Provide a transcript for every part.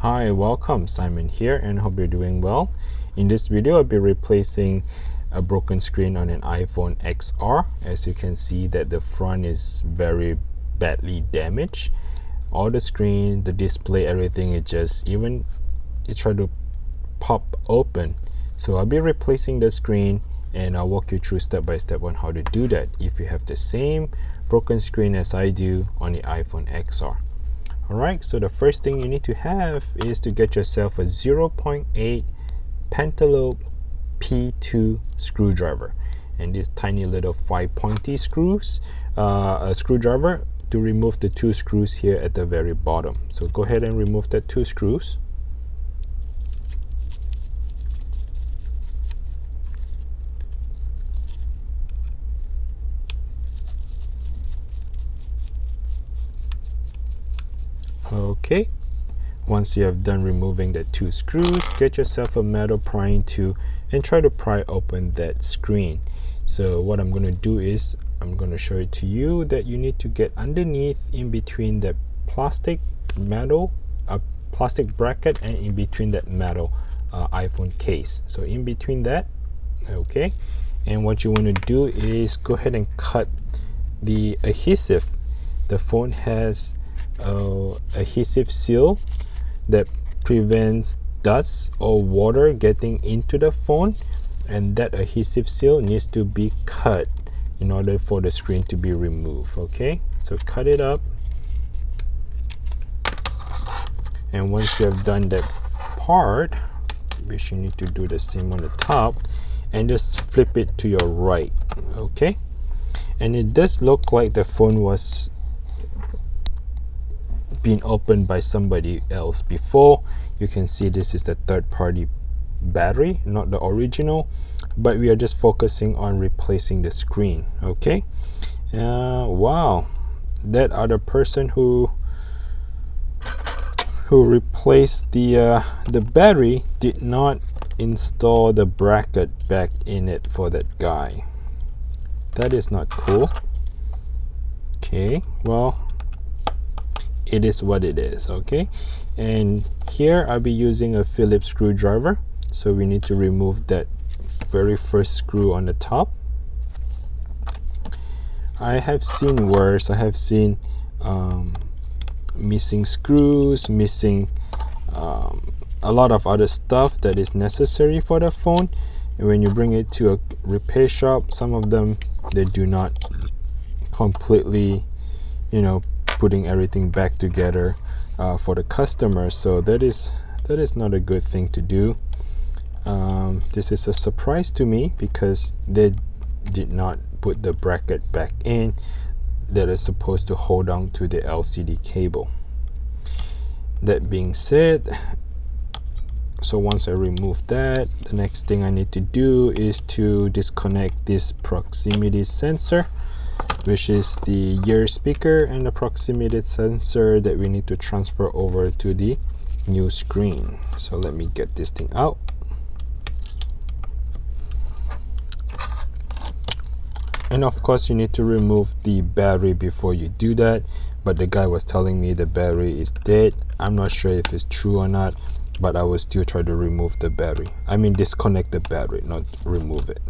Hi, welcome. Simon here and hope you're doing well. In this video, I'll be replacing a broken screen on an iPhone XR. As you can see that the front is very badly damaged. All the screen, the display, everything is just it tried to pop open. So I'll be replacing the screen and I'll walk you through step by step on how to do that if you have the same broken screen as I do on the iPhone XR. Alright, so the first thing you need to have is to get yourself a 0.8 pentalobe P2 screwdriver, and this tiny little 5 pointy screws, a screwdriver to remove the 2 screws here at the very bottom. So go ahead and remove the 2 screws. Okay, once you have done removing the 2 screws, get yourself a metal prying tool and try to pry open that screen. So what I'm going to do is I'm going to show it to you that you need to get underneath in between that plastic bracket and in between that metal iPhone case. So in between that, okay, and what you want to do is go ahead and cut the adhesive. The phone has adhesive seal that prevents dust or water getting into the phone, and that adhesive seal needs to be cut in order for the screen to be removed. Okay, so cut it up, and once you have done that part, which you need to do the same on the top, and just flip it to your right. Okay, and it does look like the phone was been opened by somebody else before. You can see this is the third-party battery, not the original, but we are just focusing on replacing the screen. Okay, wow, that other person who replaced the battery did not install the bracket back in it for that guy. That is not cool. Okay, well, it is what it is. Okay, and here I'll be using a Phillips screwdriver, so we need to remove that very first screw on the top. I have seen worse. I have seen missing screws, missing a lot of other stuff that is necessary for the phone, and when you bring it to a repair shop, some of them, they do not completely, putting everything back together for the customer. So that is not a good thing to do. This is a surprise to me because they did not put the bracket back in that is supposed to hold on to the LCD cable. That being said, so once I remove that, the next thing I need to do is to disconnect this proximity sensor, which is the ear speaker and the proximity sensor that we need to transfer over to the new screen. So let me get this thing out. And of course you need to remove the battery before you do that, but the guy was telling me the battery is dead. I'm not sure if it's true or not, but I will still try to remove the battery. I mean disconnect the battery, not remove it.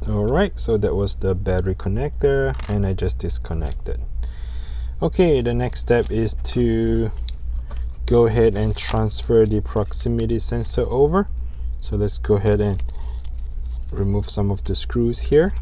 Alright, so that was the battery connector and I just disconnected. Okay, the next step is to go ahead and transfer the proximity sensor over. So let's go ahead and remove some of the screws here.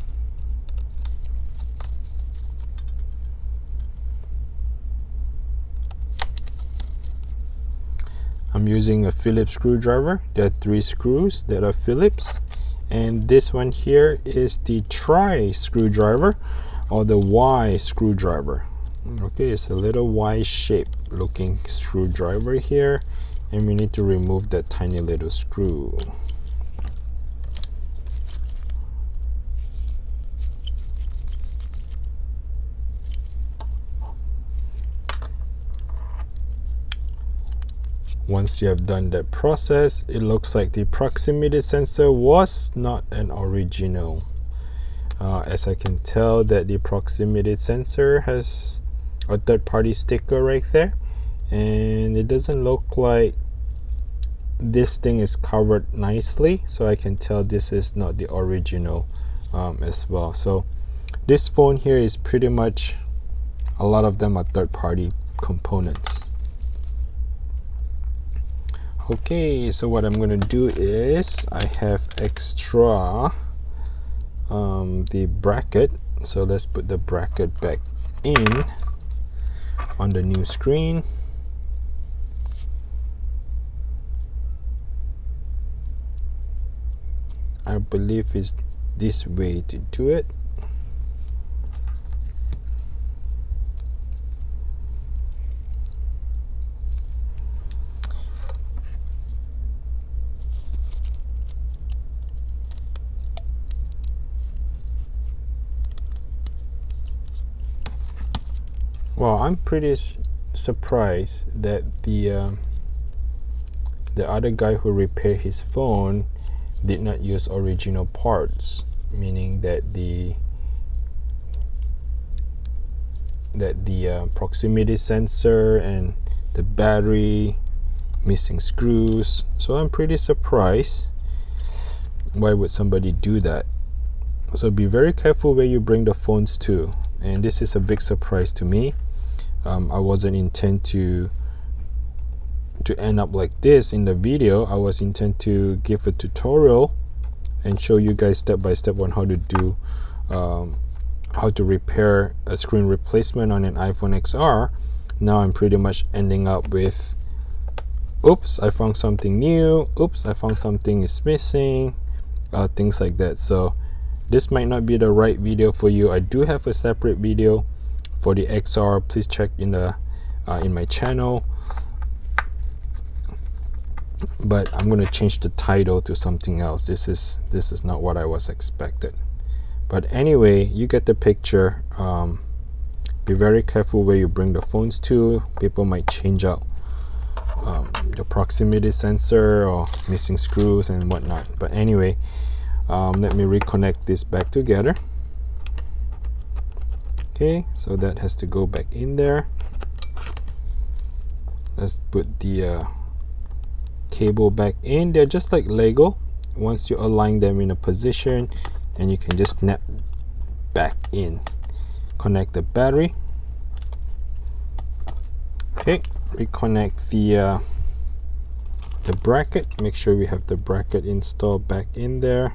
I'm using a Phillips screwdriver. There are 3 screws that are Phillips, and this one here is the Try screwdriver or the Y screwdriver. Okay, it's a little Y shaped looking screwdriver here, and we need to remove that tiny little screw. Once you have done that process, it looks like the proximity sensor was not an original as I can tell that the proximity sensor has a third-party sticker right there, and it doesn't look like this thing is covered nicely, so I can tell this is not the original as well. So this phone here is pretty much, a lot of them are third-party components. Okay, so what I'm going to do is I have extra the bracket, so let's put the bracket back in on the new screen. I believe it's this way to do it. Well, I'm pretty surprised that the other guy who repaired his phone did not use original parts, meaning that the proximity sensor and the battery, missing screws. So I'm pretty surprised. Why would somebody do that? So be very careful where you bring the phones to, and this is a big surprise to me. I wasn't intent to end up like this in the video. I was intent to give a tutorial and show you guys step by step on how to do how to repair a screen replacement on an iPhone XR. Now I'm pretty much ending up with, oops, I found something new, oops, I found something is missing, things like that. So this might not be the right video for you. I do have a separate video for the XR. Please check in the in my channel, but I'm going to change the title to something else. This is not what I was expected. But anyway, you get the picture. Be very careful where you bring the phones to. People might change out the proximity sensor or missing screws and whatnot. But anyway, let me reconnect this back together. Okay, so that has to go back in there. Let's put the cable back in. They're just like Lego. Once you align them in a position, and you can just snap back in. Connect the battery. Okay, reconnect the bracket. Make sure we have the bracket installed back in there.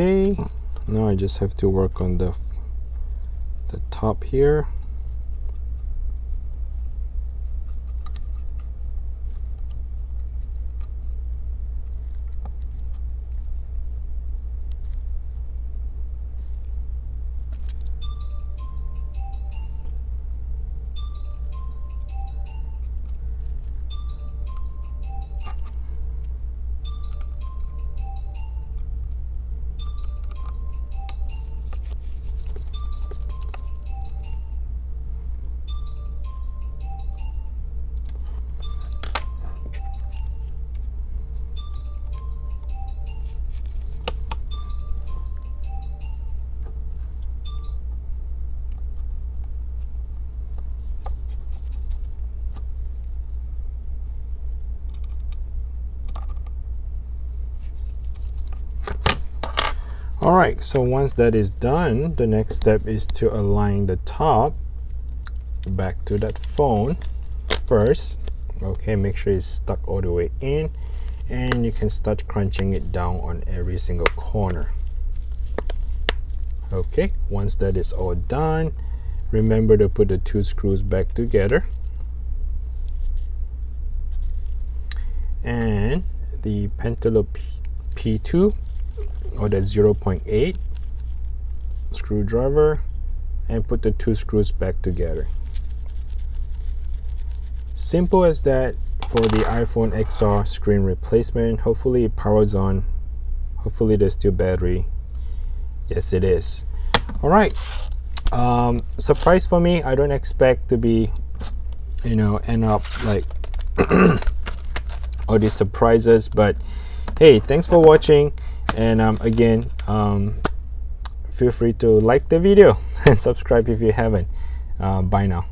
Okay, now I just have to work on the top here. Alright, so once that is done, the next step is to align the top back to that phone first. Okay, make sure it's stuck all the way in, and you can start crunching it down on every single corner. Okay, once that is all done, remember to put the two screws back together. and the Pentalobe P2 or the 0.8 screwdriver, and put the 2 screws back together. Simple as that for the iPhone XR screen replacement. Hopefully it powers on. Hopefully there's still battery. Yes, it is. All right. Surprise for me. I don't expect to be, end up like all these surprises, but hey, thanks for watching. And again, feel free to like the video and subscribe if you haven't. Bye now.